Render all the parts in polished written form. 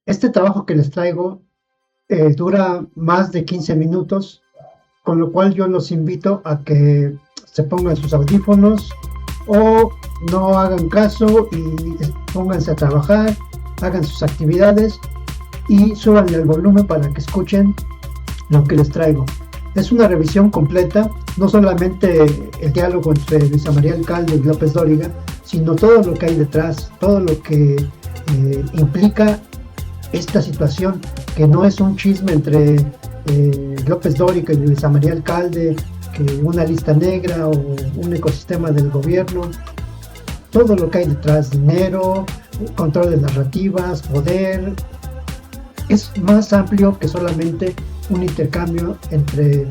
Este trabajo que les traigo dura más de 15 minutos, con lo cual yo los invito a que se pongan sus audífonos o no hagan caso y pónganse a trabajar, hagan sus actividades y súbanle el volumen para que escuchen lo que les traigo. Es una revisión completa, no solamente el diálogo entre Luisa María Alcalde y López Dóriga, sino todo lo que hay detrás, todo lo que implica esta situación, que no es un chisme entre López Dóriga y Luisa María Alcalde, que una lista negra o un ecosistema del gobierno. Todo lo que hay detrás, dinero, control de narrativas, poder, es más amplio que solamente un intercambio entre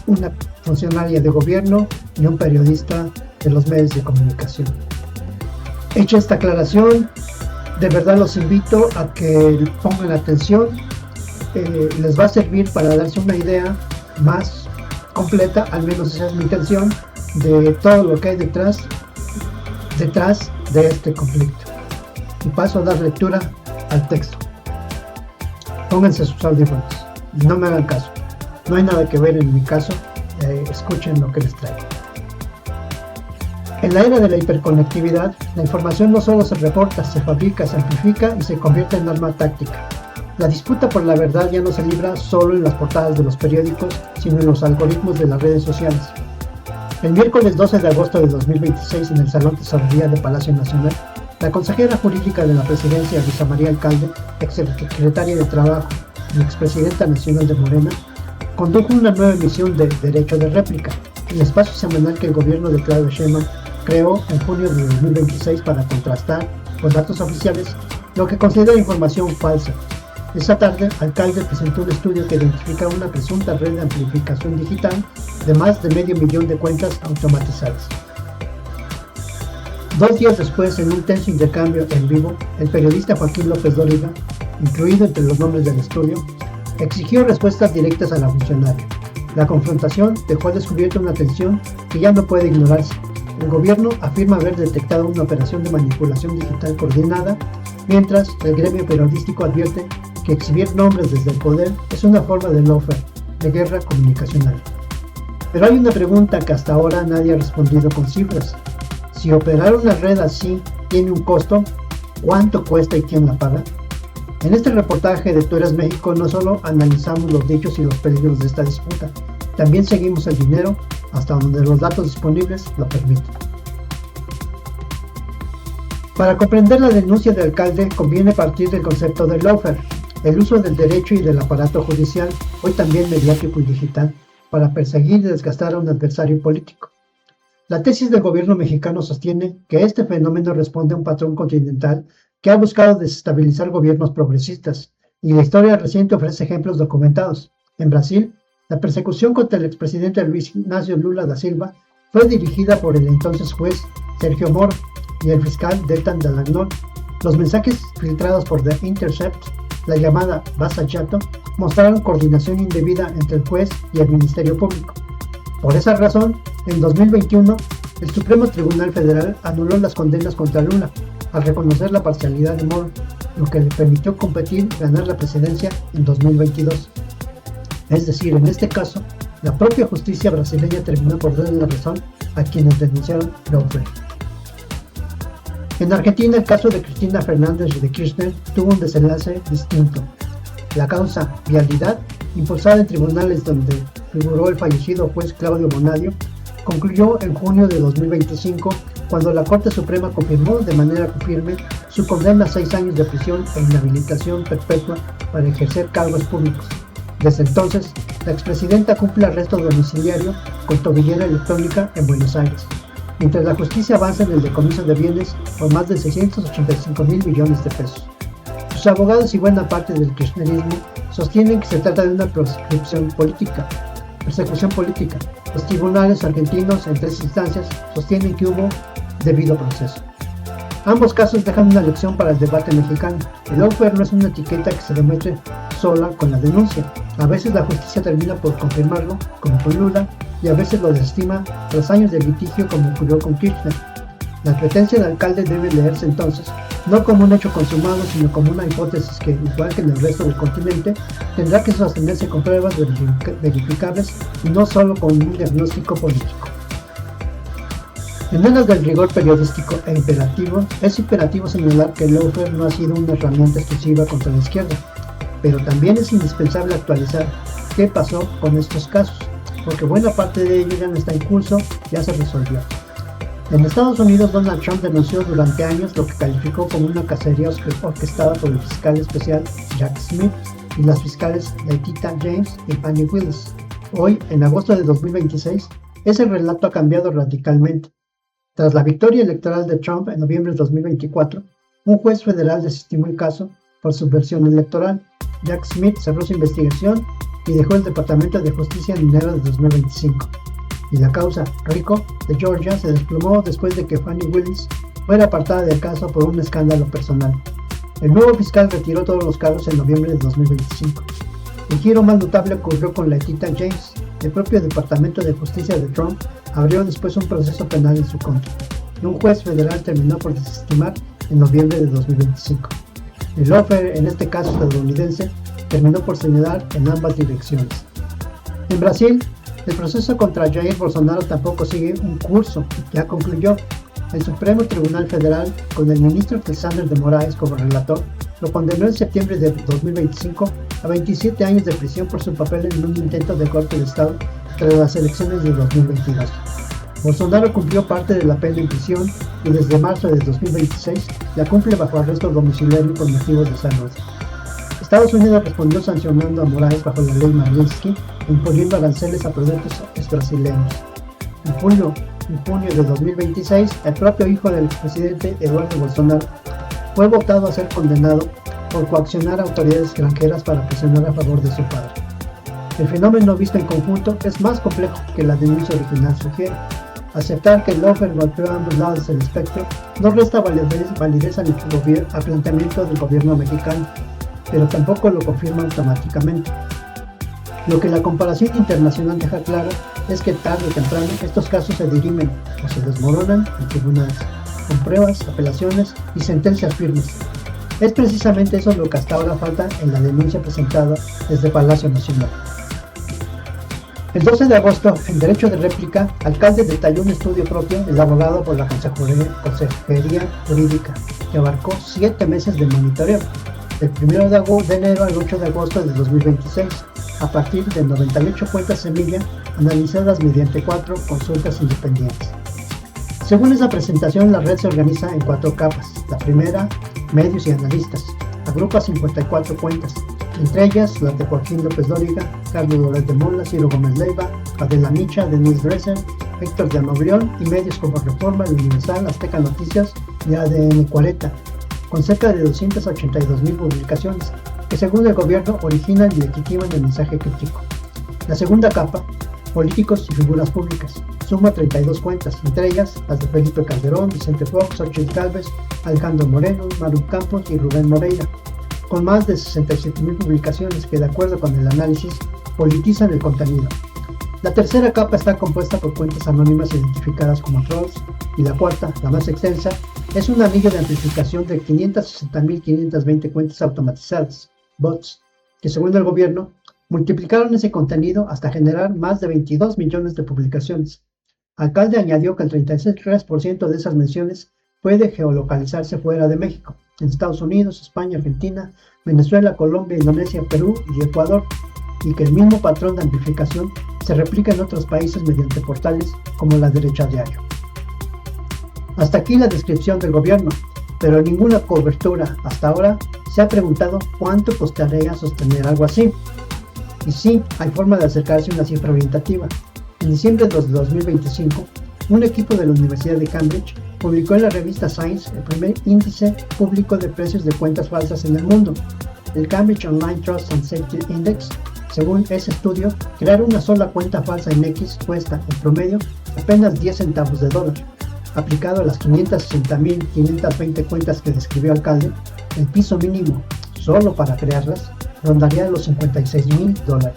una funcionaria de gobierno y un periodista de los medios de comunicación. Hecha esta aclaración, de verdad los invito a que pongan atención, les va a servir para darse una idea más completa, al menos esa es mi intención, de todo lo que hay detrás de este conflicto. Y paso a dar lectura al texto. Pónganse sus audífonos, no me hagan caso, no hay nada que ver en mi caso, escuchen lo que les traigo. En la era de la hiperconectividad, la información no solo se reporta, se fabrica, se amplifica y se convierte en arma táctica. La disputa por la verdad ya no se libra solo en las portadas de los periódicos, sino en los algoritmos de las redes sociales. El miércoles 12 de agosto de 2026, en el Salón Tesorería de Palacio Nacional, la consejera jurídica de la presidencia, Luisa María Alcalde, exsecretaria de Trabajo y expresidenta nacional de Morena, condujo una nueva emisión de Derecho de Réplica, el espacio semanal que el gobierno de Claudia Sheinbaum creó en junio de 2026 para contrastar con datos oficiales lo que considera información falsa. Esa tarde, Alcalde presentó un estudio que identifica una presunta red de amplificación digital de más de 500,000 de cuentas automatizadas. 2 días después, en un tenso intercambio en vivo, el periodista Joaquín López Dóriga, incluido entre los nombres del estudio, exigió respuestas directas a la funcionaria. La confrontación dejó al descubierto una tensión que ya no puede ignorarse. El gobierno afirma haber detectado una operación de manipulación digital coordinada, mientras el gremio periodístico advierte que exhibir nombres desde el poder es una forma de lawfare, de guerra comunicacional. Pero hay una pregunta que hasta ahora nadie ha respondido con cifras. Si operar una red así tiene un costo, ¿cuánto cuesta y quién la paga? En este reportaje de Tú Eres México no solo analizamos los dichos y los peligros de esta disputa, también seguimos el dinero hasta donde los datos disponibles lo permiten. Para comprender la denuncia del alcalde conviene partir del concepto de lawfare, el uso del derecho y del aparato judicial, hoy también mediático y digital, para perseguir y desgastar a un adversario político. La tesis del gobierno mexicano sostiene que este fenómeno responde a un patrón continental que ha buscado desestabilizar gobiernos progresistas, y la historia reciente ofrece ejemplos documentados. En Brasil, la persecución contra el expresidente Luiz Inácio Lula da Silva fue dirigida por el entonces juez Sergio Moro y el fiscal Deltan Dallagnol. Los mensajes filtrados por The Intercept, la llamada Vaza Jato, mostraron coordinación indebida entre el juez y el Ministerio Público. Por esa razón, en 2021, el Supremo Tribunal Federal anuló las condenas contra Lula, al reconocer la parcialidad de Moro, lo que le permitió competir y ganar la presidencia en 2022. Es decir, en este caso, la propia justicia brasileña terminó por darle la razón a quienes denunciaron lawfare. En Argentina, el caso de Cristina Fernández de Kirchner tuvo un desenlace distinto. La causa Vialidad, impulsada en tribunales donde figuró el fallecido juez Claudio Bonadio, concluyó en junio de 2025, cuando la Corte Suprema confirmó de manera firme su condena a 6 años de prisión e inhabilitación perpetua para ejercer cargos públicos. Desde entonces, la expresidenta cumple arresto domiciliario con tobillera electrónica en Buenos Aires, mientras la justicia avanza en el decomiso de bienes por más de 685,000 millones de pesos. Sus abogados y buena parte del kirchnerismo sostienen que se trata de una persecución política. Los tribunales argentinos, en 3 instancias, sostienen que hubo debido proceso. Ambos casos dejan una lección para el debate mexicano. El lawfare no es una etiqueta que se demuestre sola con la denuncia. A veces la justicia termina por confirmarlo, como con Lula, y a veces lo desestima tras años de litigio, como ocurrió con Kirchner. La advertencia del alcalde debe leerse entonces no como un hecho consumado, sino como una hipótesis que, igual que en el resto del continente, tendrá que sostenerse con pruebas verificables y no solo con un diagnóstico político. En menos del rigor periodístico es imperativo señalar que el lawfare no ha sido una herramienta exclusiva contra la izquierda, pero también es indispensable actualizar qué pasó con estos casos, porque buena parte de ello ya no está en curso, ya se resolvió. En Estados Unidos, Donald Trump denunció durante años lo que calificó como una cacería orquestada por el fiscal especial Jack Smith y las fiscales Letitia James y Fani Willis. Hoy, en agosto de 2026, ese relato ha cambiado radicalmente. Tras la victoria electoral de Trump en noviembre de 2024, un juez federal desestimó el caso por subversión electoral. Jack Smith cerró su investigación y dejó el Departamento de Justicia en enero de 2025. Y la causa Rico de Georgia se desplomó después de que Fani Willis fuera apartada del caso por un escándalo personal. El nuevo fiscal retiró todos los cargos en noviembre de 2025. El giro más notable ocurrió con Letitia James. El propio Departamento de Justicia de Trump abrió después un proceso penal en su contra, y un juez federal terminó por desestimar en noviembre de 2025. El lawfare, en este caso estadounidense, terminó por señalar en ambas direcciones. En Brasil, el proceso contra Jair Bolsonaro tampoco sigue un curso, ya concluyó. El Supremo Tribunal Federal, con el ministro Alexandre de Moraes como relator, lo condenó en septiembre de 2025 a 27 años de prisión por su papel en un intento de golpe de Estado tras las elecciones de 2022. Bolsonaro cumplió parte de la pena en prisión y desde marzo de 2026 la cumple bajo arresto domiciliario por motivos de salud. Estados Unidos respondió sancionando a Moraes bajo la ley Magnitsky e imponiendo aranceles a productos brasileños. En junio de 2026, el propio hijo del expresidente Eduardo Bolsonaro fue votado a ser condenado por coaccionar a autoridades extranjeras para presionar a favor de su padre. El fenómeno visto en conjunto es más complejo que la denuncia original sugiere. Aceptar que el lawfare golpeó a ambos lados del espectro no resta validez al planteamiento del gobierno mexicano, pero tampoco lo confirma automáticamente. Lo que la comparación internacional deja claro es que tarde o temprano estos casos se dirimen o se desmoronan en tribunales, con pruebas, apelaciones y sentencias firmes. Es precisamente eso lo que hasta ahora falta en la denuncia presentada desde Palacio Nacional. El 12 de agosto, en Derecho de Réplica, Alcalde detalló un estudio propio elaborado por la Consejería Jurídica, que abarcó 7 meses de monitoreo, del 1 de enero al 8 de agosto de 2026, a partir de 98 cuentas semilla analizadas mediante 4 consultas independientes. Según esa presentación, la red se organiza en 4 capas. La primera, medios y analistas, agrupa 54 cuentas, entre ellas las de Joaquín López Dóriga, Carlos Loret de Mola, Ciro Gómez Leiva, Adela Micha, Denise Dresser, Héctor de Anobrión y medios como Reforma, El Universal, Azteca Noticias y ADN 40, con cerca de 282,000 publicaciones, que según el gobierno originan y legitiman el mensaje crítico. La segunda capa, políticos y figuras públicas, suma 32 cuentas, entre ellas las de Felipe Calderón, Vicente Fox, Xochitl Gálvez, Alejandro Moreno, Maru Campos y Rubén Moreira, con más de 67,000 publicaciones que, de acuerdo con el análisis, politizan el contenido. La tercera capa está compuesta por cuentas anónimas identificadas como trolls, y la cuarta, la más extensa, es un anillo de amplificación de 560,520 cuentas automatizadas, bots, que según el gobierno, multiplicaron ese contenido hasta generar más de 22 millones de publicaciones. Alcalde añadió que el 33% de esas menciones puede geolocalizarse fuera de México, en Estados Unidos, España, Argentina, Venezuela, Colombia, Indonesia, Perú y Ecuador, y que el mismo patrón de amplificación se replica en otros países mediante portales como La Derecha Diario. Hasta aquí la descripción del gobierno, pero en ninguna cobertura hasta ahora se ha preguntado cuánto costaría sostener algo así. Y sí, hay forma de acercarse a una cifra orientativa. En diciembre de 2025, un equipo de la Universidad de Cambridge publicó en la revista Science el primer índice público de precios de cuentas falsas en el mundo, el Cambridge Online Trust and Safety Index. Según ese estudio, crear una sola cuenta falsa en X cuesta, en promedio, apenas 10 centavos de dólar. Aplicado a las 560,520 cuentas que describió el alcalde, el piso mínimo, solo para crearlas, rondaría los $56,000.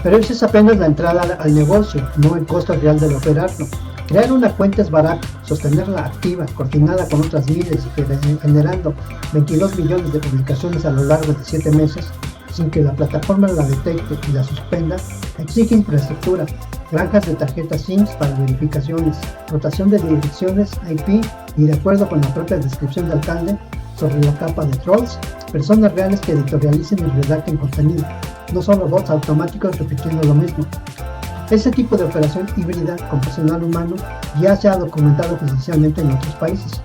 Pero esa es apenas la entrada al negocio, no el costo real de operarlo. Crear una cuenta es barato, sostenerla activa, coordinada con otras miles y generando 22 millones de publicaciones a lo largo de 7 meses, sin que la plataforma la detecte y la suspenda, exige infraestructura, granjas de tarjetas SIM para verificaciones, rotación de direcciones IP y, de acuerdo con la propia descripción del alcalde, sobre la capa de trolls, personas reales que editorialicen y redacten contenido, no solo bots automáticos repitiendo lo mismo. Ese tipo de operación híbrida con personal humano ya se ha documentado oficialmente en otros países.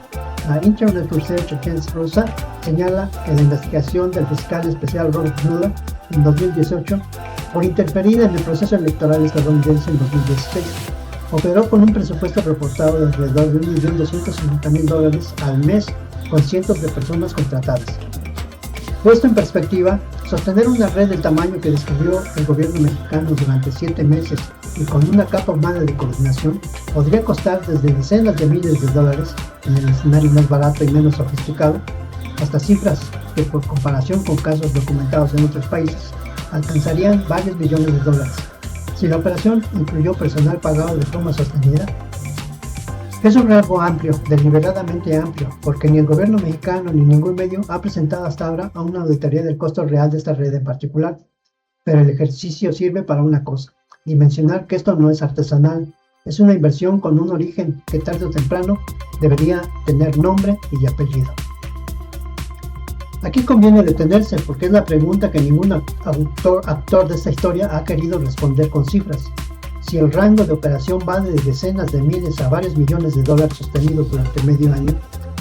La Internet Research Agency rusa señala que la investigación del fiscal especial Robert Mueller en 2018 por interferir en el proceso electoral estadounidense en 2016 operó con un presupuesto reportado de alrededor de $1.250.000 al mes con cientos de personas contratadas. Puesto en perspectiva, sostener una red del tamaño que describió el gobierno mexicano durante 7 meses y con una capa humana de coordinación podría costar desde decenas de miles de dólares en el escenario más barato y menos sofisticado, hasta cifras que, por comparación con casos documentados en otros países, alcanzarían varios millones de dólares. Si la operación incluyó personal pagado de forma sostenida, es un rango amplio, deliberadamente amplio, porque ni el gobierno mexicano ni ningún medio ha presentado hasta ahora a una auditoría del costo real de esta red en particular. Pero el ejercicio sirve para una cosa: dimensionar que esto no es artesanal, es una inversión con un origen que tarde o temprano debería tener nombre y apellido. Aquí conviene detenerse porque es la pregunta que ningún actor de esta historia ha querido responder con cifras. Si el rango de operación va de decenas de miles a varios millones de dólares sostenidos durante medio año,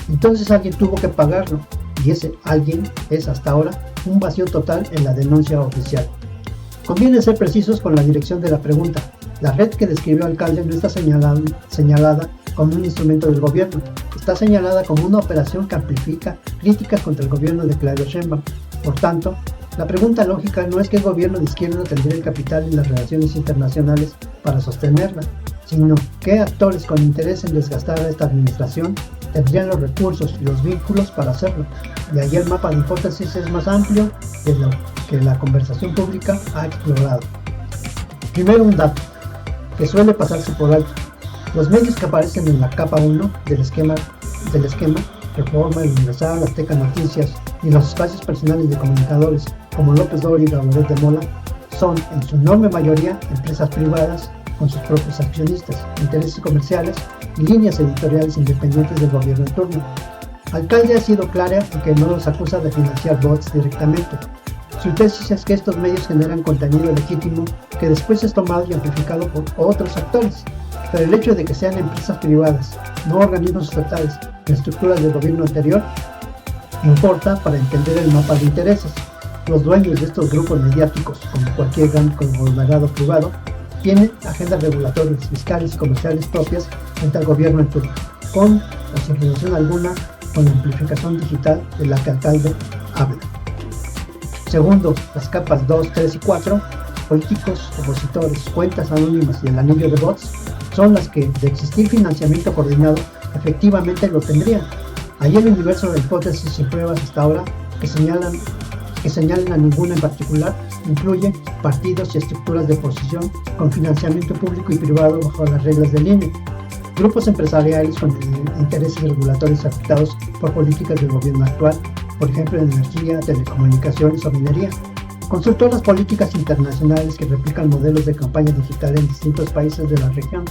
entonces alguien tuvo que pagarlo, y ese alguien es hasta ahora un vacío total en la denuncia oficial. Conviene ser precisos con la dirección de la pregunta. La red que describió el alcalde no está señalada como un instrumento del gobierno, está señalada como una operación que amplifica críticas contra el gobierno de Claudia Sheinbaum. Por tanto, la pregunta lógica no es qué gobierno de izquierda tendría el capital en las relaciones internacionales para sostenerla, sino qué actores con interés en desgastar a esta administración tendrían los recursos y los vínculos para hacerlo. Y ahí el mapa de hipótesis es más amplio de lo que la conversación pública ha explorado. Primero, un dato que suele pasarse por alto. Los medios que aparecen en la capa 1 del esquema Reforma, El Universal, Azteca Noticias y los espacios personales de comunicadores como López Dóriga o Loret de Mola son, en su enorme mayoría, empresas privadas con sus propios accionistas, intereses comerciales y líneas editoriales independientes del gobierno en turno. Alcalde ha sido clara en que no los acusa de financiar bots directamente. Su tesis es que estos medios generan contenido legítimo que después es tomado y amplificado por otros actores, pero el hecho de que sean empresas privadas, no organismos estatales, en estructuras del gobierno anterior, importa para entender el mapa de intereses. Los dueños de estos grupos mediáticos, como cualquier gran conglomerado privado, tienen agendas regulatorias, fiscales y comerciales propias frente al gobierno en turno, con o sin relación alguna con la amplificación digital de la que el alcalde habla. Segundo, las capas 2, 3 y 4, políticos, opositores, cuentas anónimas y el anillo de bots, son las que, de existir financiamiento coordinado, efectivamente lo tendrían. Hay el universo de hipótesis y pruebas hasta ahora que señalen a ninguna en particular, incluye partidos y estructuras de oposición con financiamiento público y privado bajo las reglas del INE, grupos empresariales con intereses regulatorios afectados por políticas del gobierno actual, por ejemplo en energía, telecomunicaciones o minería, consultoras políticas internacionales que replican modelos de campaña digital en distintos países de la región.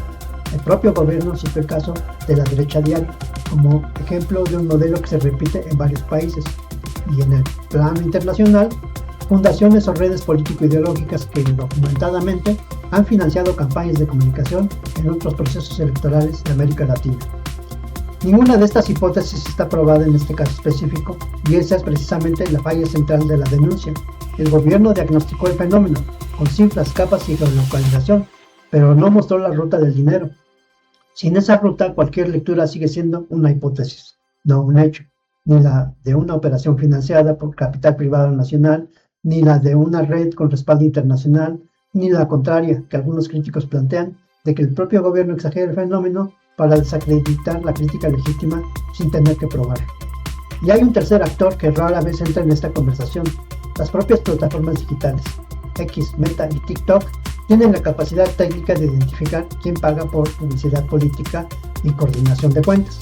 El propio gobierno citó el caso de la derecha diaria como ejemplo de un modelo que se repite en varios países. Y en el plano internacional, fundaciones o redes político-ideológicas que documentadamente han financiado campañas de comunicación en otros procesos electorales de América Latina. Ninguna de estas hipótesis está probada en este caso específico, y esa es precisamente la falla central de la denuncia. El gobierno diagnosticó el fenómeno con cifras, capas y geolocalización, pero no mostró la ruta del dinero. Sin esa ruta, cualquier lectura sigue siendo una hipótesis, no un hecho, ni la de una operación financiada por capital privado nacional, ni la de una red con respaldo internacional, ni la contraria que algunos críticos plantean, de que el propio gobierno exagera el fenómeno para desacreditar la crítica legítima sin tener que probar. Y hay un tercer actor que rara vez entra en esta conversación: las propias plataformas digitales. X, Meta y TikTok tienen la capacidad técnica de identificar quién paga por publicidad política y coordinación de cuentas.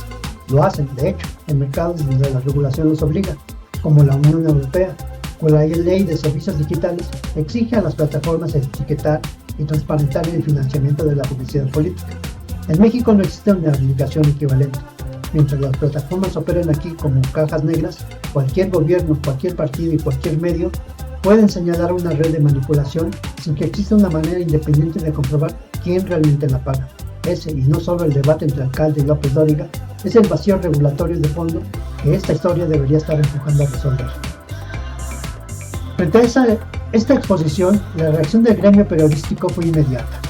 Lo hacen, de hecho, en mercados donde la regulación los obliga, como la Unión Europea, con la ley de servicios digitales, exige a las plataformas etiquetar y transparentar el financiamiento de la publicidad política. En México no existe una obligación equivalente. Mientras las plataformas operan aquí como cajas negras, cualquier gobierno, cualquier partido y cualquier medio pueden señalar una red de manipulación sin que exista una manera independiente de comprobar quién realmente la paga. Ese, y no solo el debate entre alcalde y López Dóriga, es el vacío regulatorio de fondo que esta historia debería estar empujando a resolver. Frente a esta exposición, la reacción del gremio periodístico fue inmediata.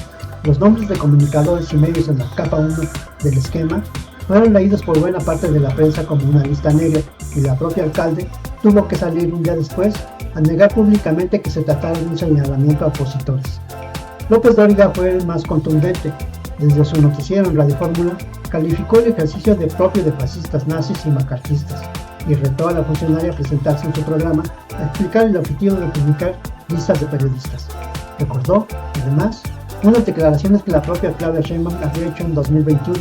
Los nombres de comunicadores y medios en la capa 1 del esquema fueron leídos por buena parte de la prensa como una lista negra, y la propia alcalde tuvo que salir un día después a negar públicamente que se tratara de un señalamiento a opositores. López Dóriga fue el más contundente. Desde su noticiero en Radio Fórmula, calificó el ejercicio de propio de fascistas, nazis y macartistas, y retó a la funcionaria a presentarse en su programa a explicar el objetivo de publicar listas de periodistas. Recordó, además, unas declaraciones que la propia Claudia Sheinbaum había hecho en 2021,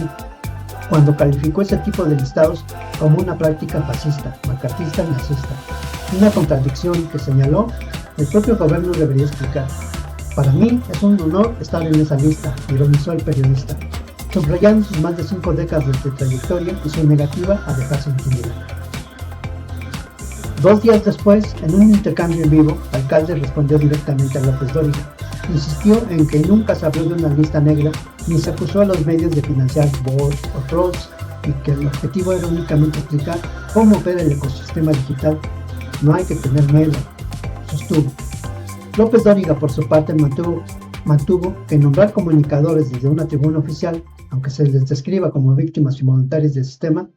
cuando calificó ese tipo de listados como una práctica fascista, macartista y nazista. Una contradicción que señaló el propio gobierno debería explicar. Para mí es un honor estar en esa lista, ironizó el periodista, subrayando sus más de 5 décadas de trayectoria y su negativa a dejarse intimidar. 2 días después, en un intercambio en vivo, el alcalde respondió directamente a López Dóriga. Insistió en que nunca se habló de una lista negra ni se acusó a los medios de financiar bots o trolls, y que el objetivo era únicamente explicar cómo opera el ecosistema digital. No hay que tener miedo, sostuvo. López Dóriga, por su parte, mantuvo que nombrar comunicadores desde una tribuna oficial, aunque se les describa como víctimas y voluntarios del sistema,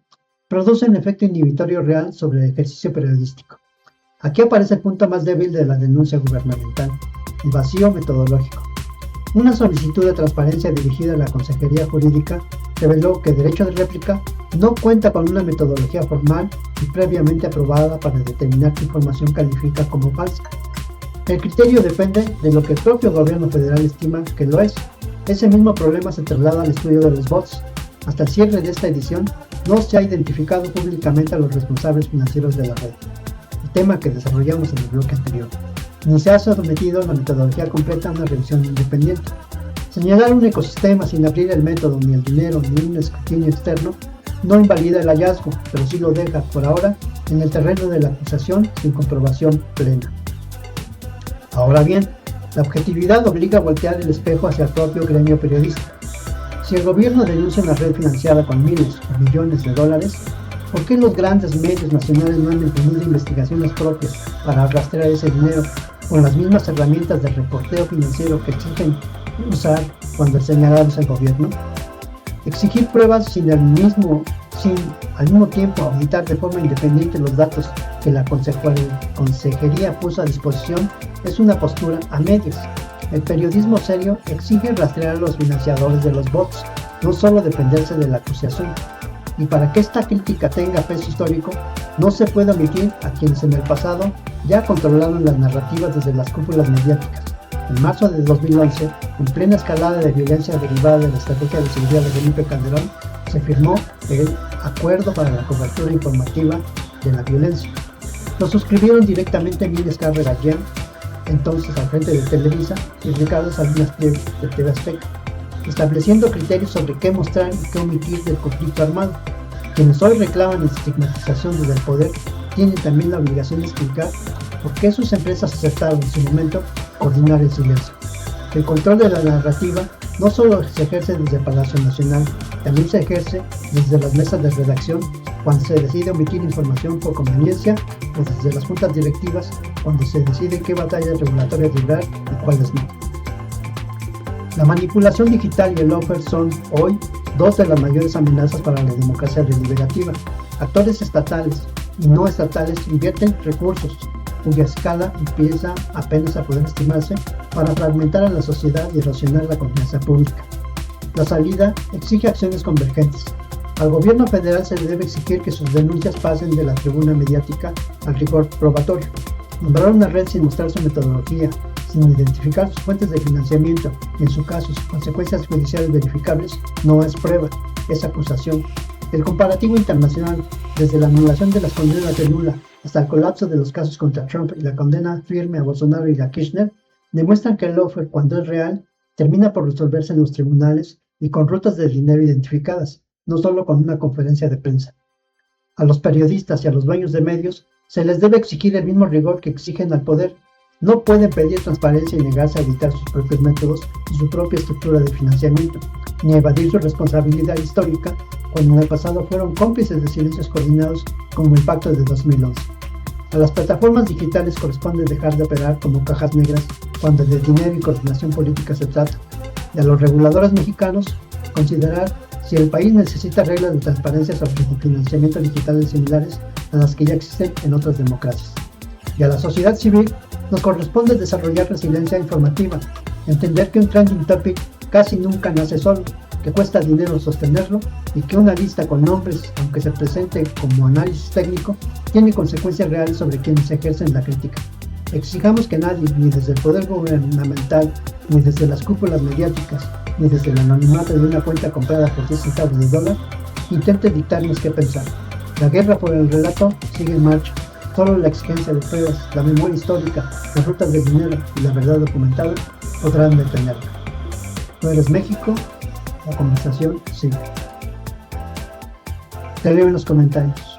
produce un efecto inhibitorio real sobre el ejercicio periodístico. Aquí aparece el punto más débil de la denuncia gubernamental, el vacío metodológico. Una solicitud de transparencia dirigida a la Consejería Jurídica reveló que Derecho de Réplica no cuenta con una metodología formal y previamente aprobada para determinar qué información califica como falsa. El criterio depende de lo que el propio gobierno federal estima que lo es. Ese mismo problema se traslada al estudio de los bots. Hasta el cierre de esta edición, no se ha identificado públicamente a los responsables financieros de la red, el tema que desarrollamos en el bloque anterior, ni se ha sometido la metodología completa a una revisión independiente. Señalar un ecosistema sin abrir el método, ni el dinero, ni un escrutinio externo, no invalida el hallazgo, pero sí lo deja, por ahora, en el terreno de la acusación sin comprobación plena. Ahora bien, la objetividad obliga a voltear el espejo hacia el propio gremio periodístico. Si el gobierno denuncia una red financiada con miles o millones de dólares, ¿por qué los grandes medios nacionales no han emprendido investigaciones propias para rastrear ese dinero con las mismas herramientas de reporteo financiero que exigen usar cuando el señalado es el gobierno? Exigir pruebas sin al mismo tiempo auditar de forma independiente los datos que la consejería puso a disposición es una postura a medias. El periodismo serio exige rastrear a los financiadores de los bots, no solo defenderse de la acusación. Y para que esta crítica tenga peso histórico, no se puede omitir a quienes en el pasado ya controlaron las narrativas desde las cúpulas mediáticas. En marzo de 2011, en plena escalada de violencia derivada de la estrategia de seguridad de Felipe Calderón, se firmó el Acuerdo para la Cobertura Informativa de la Violencia. Lo suscribieron directamente Emilio Azcárraga Gallén, entonces al frente de Televisa, y Ricardo Salinas Pliego de TV Azteca, estableciendo criterios sobre qué mostrar y qué omitir del conflicto armado. Quienes hoy reclaman estigmatización desde el poder tienen también la obligación de explicar por qué sus empresas aceptaron en su momento coordinar el silencio. El control de la narrativa no solo se ejerce desde el Palacio Nacional, también se ejerce desde las mesas de redacción cuando se decide omitir información por conveniencia, o desde las juntas directivas cuando se decide qué batallas regulatorias librar y cuáles no. La manipulación digital y el lawfare son hoy dos de las mayores amenazas para la democracia deliberativa. Actores estatales y no estatales invierten recursos cuya escala empieza apenas a poder estimarse para fragmentar a la sociedad y erosionar la confianza pública. La salida exige acciones convergentes. Al gobierno federal se le debe exigir que sus denuncias pasen de la tribuna mediática al rigor probatorio. Nombrar una red sin mostrar su metodología, sin identificar sus fuentes de financiamiento y, en su caso, sus consecuencias judiciales verificables, no es prueba, es acusación. El comparativo internacional, desde la anulación de las condenas de Lula hasta el colapso de los casos contra Trump y la condena firme a Bolsonaro y a Kirchner, demuestran que el lawfare, cuando es real, termina por resolverse en los tribunales y con rutas de dinero identificadas, no solo con una conferencia de prensa. A los periodistas y a los dueños de medios se les debe exigir el mismo rigor que exigen al poder. No pueden pedir transparencia y negarse a editar sus propios métodos y su propia estructura de financiamiento, ni evadir su responsabilidad histórica cuando en el pasado fueron cómplices de silencios coordinados como el Pacto de 2011. A las plataformas digitales corresponde dejar de operar como cajas negras cuando de dinero y coordinación política se trata, y a los reguladores mexicanos considerar si el país necesita reglas de transparencia sobre el financiamiento digital similares a las que ya existen en otras democracias. Y a la sociedad civil nos corresponde desarrollar resiliencia informativa, entender que un trending topic casi nunca nace solo, que cuesta dinero sostenerlo y que una lista con nombres, aunque se presente como análisis técnico, tiene consecuencias reales sobre quienes ejercen la crítica. Exijamos que nadie, ni desde el poder gubernamental, ni desde las cúpulas mediáticas, ni desde el anonimato de una cuenta comprada por 10 centavos de dólar, intente dictarnos qué pensar. La guerra por el relato sigue en marcha. Solo la exigencia de pruebas, la memoria histórica, las rutas de dinero y la verdad documentada podrán detenerla. ¿No eres México? La conversación sigue. Te leo en los comentarios.